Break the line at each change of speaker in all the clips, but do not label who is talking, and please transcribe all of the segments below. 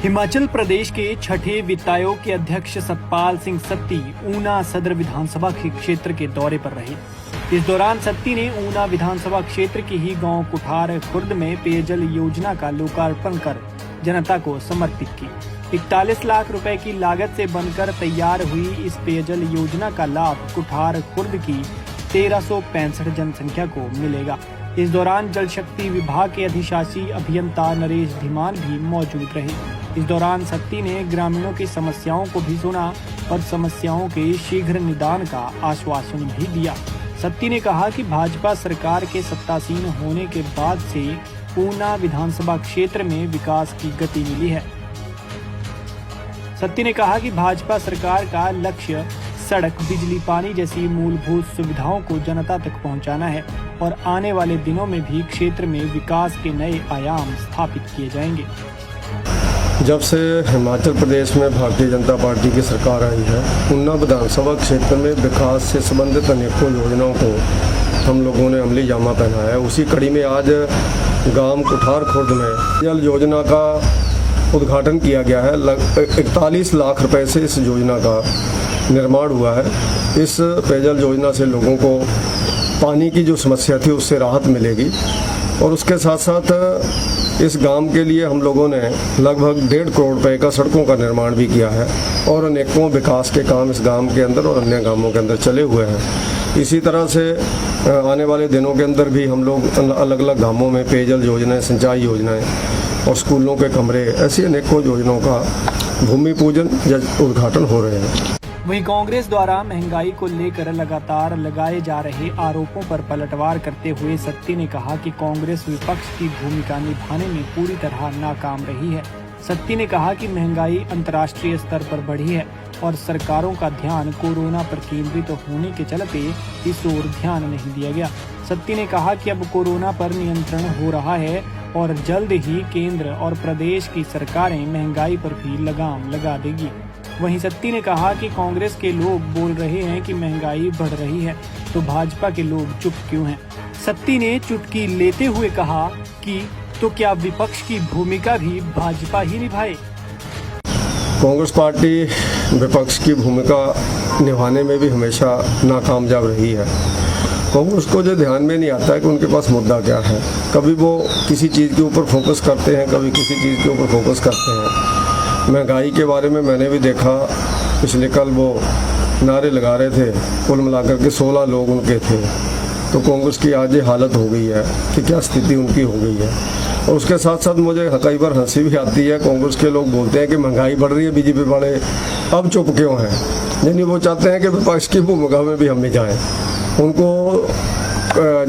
हिमाचल प्रदेश के छठे वित्त आयोग के अध्यक्ष सतपाल सिंह सत्ती ऊना सदर विधानसभा क्षेत्र के दौरे पर रहे। इस दौरान सत्ती ने ऊना विधानसभा क्षेत्र के ही गांव कुठार खुर्द में पेयजल योजना का लोकार्पण कर जनता को समर्पित की। 41 लाख रुपए की लागत से बनकर तैयार हुई इस पेयजल योजना का लाभ कुठार खुर्द की 1365 जनसंख्या को मिलेगा। इस दौरान जल शक्ति विभाग के अधिशासी अभियंता नरेश धीमान भी मौजूद रहे। इस दौरान सत्ती ने ग्रामीणों की समस्याओं को भी सुना और समस्याओं के शीघ्र निदान का आश्वासन भी दिया। सत्ती ने कहा कि भाजपा सरकार के सत्तासीन होने के बाद से ऊना विधानसभा क्षेत्र में विकास की गति मिली है। सत्ती ने कहा कि भाजपा सरकार का लक्ष्य सड़क, बिजली, पानी जैसी मूलभूत सुविधाओं को जनता तक पहुंचाना है और आने वाले दिनों में भी क्षेत्र में विकास के नए आयाम स्थापित किए जाएंगे।
जब से हिमाचल प्रदेश में भारतीय जनता पार्टी की सरकार आई है, ऊना विधानसभा क्षेत्र में विकास से संबंधित अनेकों योजनाओं को हम लोगों ने अमली जामा पहनाया है। उसी कड़ी में आज गांव कुठार खुर्द में जल योजना का उद्घाटन किया गया है। 41 लाख रुपए से इस योजना का निर्माण हुआ है। इस पेयजल योजना से लोगों को पानी की जो समस्या थी उससे राहत मिलेगी और उसके साथ साथ इस गांव के लिए हम लोगों ने लगभग 1.5 करोड़ रुपए का सड़कों का निर्माण भी किया है और अनेकों विकास के काम इस गांव के अंदर और अन्य गांवों के अंदर चले हुए हैं। इसी तरह से आने वाले दिनों के अंदर भी हम लोग अलग अलग गांवों में पेयजल योजनाएं, सिंचाई योजनाएं और स्कूलों के कमरे, ऐसी अनेकों योजनाओं का भूमि पूजन या उद्घाटन हो रहे हैं।
वहीं कांग्रेस द्वारा महंगाई को लेकर लगातार लगाए जा रहे आरोपों पर पलटवार करते हुए सत्ती ने कहा कि कांग्रेस विपक्ष की भूमिका निभाने में पूरी तरह नाकाम रही है। सत्ती ने कहा कि महंगाई अंतर्राष्ट्रीय स्तर पर बढ़ी है और सरकारों का ध्यान कोरोना पर केंद्रित होने के चलते इस ओर ध्यान नहीं दिया गया। सत्ती ने कहा कि अब कोरोना पर नियंत्रण हो रहा है और जल्द ही केंद्र और प्रदेश की सरकारें महंगाई पर भी लगाम लगा देगी। वहीं सत्ती ने कहा कि कांग्रेस के लोग बोल रहे हैं कि महंगाई बढ़ रही है तो भाजपा के लोग चुप क्यों हैं। सत्ती ने चुटकी लेते हुए कहा कि तो क्या विपक्ष की भूमिका भी भाजपा ही निभाए।
कांग्रेस पार्टी विपक्ष की भूमिका निभाने में भी हमेशा नाकामयाब रही है। कांग्रेस को जो ध्यान में नहीं आता है कि उनके पास मुद्दा क्या है। कभी वो किसी चीज़ के ऊपर फोकस करते हैं, कभी किसी चीज़ के ऊपर फोकस करते हैं। महंगाई के बारे में मैंने भी देखा, पिछले कल वो नारे लगा रहे थे, कुल मिलाकर के 16 लोग उनके थे। तो कांग्रेस की आज ये हालत हो गई है कि क्या स्थिति उनकी हो गई है। और उसके साथ साथ मुझे कई बार हंसी भी आती है। कांग्रेस के लोग बोलते हैं कि महंगाई बढ़ रही है, बीजेपी वाले अब चुप क्यों हैं। यानी वो चाहते हैं कि विपक्ष की भूमिका में भी हम भी जाएँ। उनको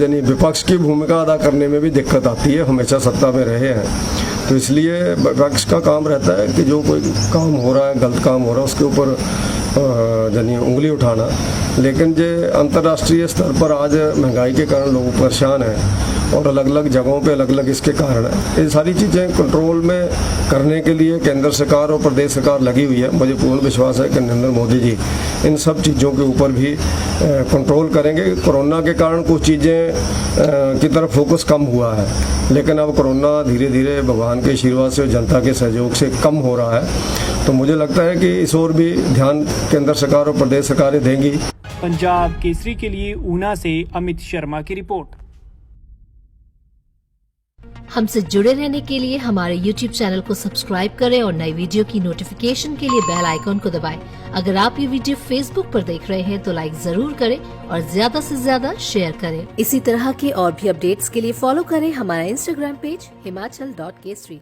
यानी विपक्ष की भूमिका अदा करने में भी दिक्कत आती है, हमेशा सत्ता में रहे हैं। तो इसलिए विपक्ष का काम रहता है कि जो कोई काम हो रहा है, गलत काम हो रहा है, उसके ऊपर यानी उंगली उठाना। लेकिन जो अंतर्राष्ट्रीय स्तर पर आज महंगाई के कारण लोग परेशान हैं और अलग अलग जगहों पे अलग अलग इसके कारण है। ये सारी चीज़ें कंट्रोल में करने के लिए केंद्र सरकार और प्रदेश सरकार लगी हुई है। मुझे पूर्ण विश्वास है कि नरेंद्र मोदी जी इन सब चीज़ों के ऊपर भी कंट्रोल करेंगे। कोरोना के कारण कुछ चीज़ें की तरफ फोकस कम हुआ है, लेकिन अब कोरोना धीरे धीरे भगवान के आशीर्वाद से, जनता के सहयोग से कम हो रहा है। तो मुझे लगता है कि इस ओर भी ध्यान केंद्र सरकार और प्रदेश सरकारें देंगी।
पंजाब केसरी के लिए ऊना से अमित शर्मा की रिपोर्ट।
हमसे जुड़े रहने के लिए हमारे YouTube चैनल को सब्सक्राइब करें और नई वीडियो की नोटिफिकेशन के लिए बेल आइकॉन को दबाएं। अगर आप ये वीडियो Facebook पर देख रहे हैं तो लाइक जरूर करें और ज्यादा से ज्यादा शेयर करें। इसी तरह के और भी अपडेट्स के लिए फॉलो करें हमारा Instagram पेज himachal.kesri।